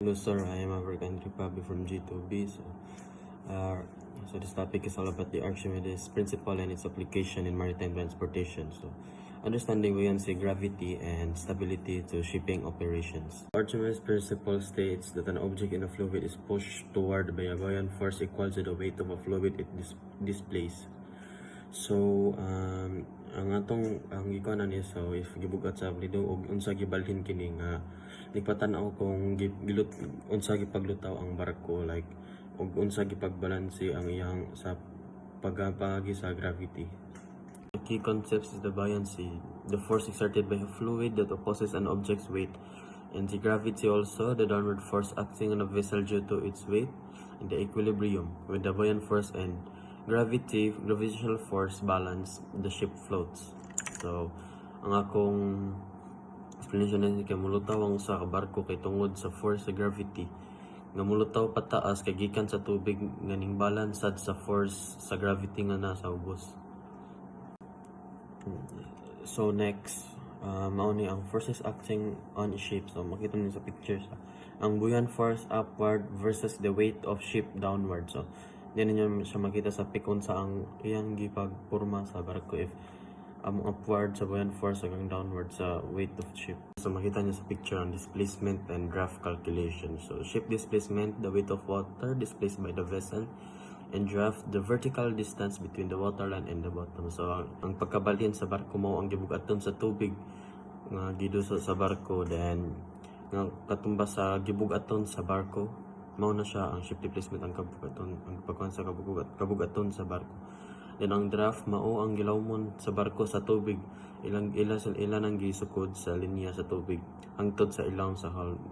Hello sir, I am African Republic from G2B. So this topic is all about the Archimedes principle and its application in maritime transportation. So understanding buoyancy, gravity, and stability to shipping operations. Archimedes principle states that an object in a fluid is pushed toward by a buoyant force equal to the weight of a fluid it displaces. So ang ikonan is so if gibugat sa blido og unsa gibalhin kini nga nagpatan-aw kung unsa gipaglutaw ang barko, like og unsa gipagbalanse ang iyang sa pagapagi sa gravity. The key concepts is the buoyancy, the force exerted by a fluid that opposes an object's weight, and the gravity also, the downward force acting on a vessel due to its weight, and the equilibrium with the buoyant force and gravitational force balance, the ship floats. So ang akong explanation na kay mulutaw ang usa ka barko kay tungod sa force sa gravity nga mulutaw pataas kay gikan sa tubig nga ning balance sad sa force sa gravity nga nasa ubos. So next, mao ni ang forces acting on a ship. So makita niyo sa pictures ang buoyant force upward versus the weight of ship downward. So yan niyo siya makita sa pikon sa ang iyang gipagporma sa barko if upward sa buoyant force hanggang downward sa weight of ship. So makita niyo sa picture ang displacement and draft calculation. So ship displacement, the weight of water displaced by the vessel, and draft, the vertical distance between the waterline and the bottom. So ang pagkabalhin sa barko mo ang gibugaton sa tubig nga giduso sa barko, then nga katumbas sa gibugaton sa barko mao na siya ang ship displacement, ang pagkuhan sa kabugaton sa barko. Then ang draft mao ang gilawmon sa barko sa tubig, ilan ang gisukod sa linya sa tubig hangtod sa ilawom sa hull.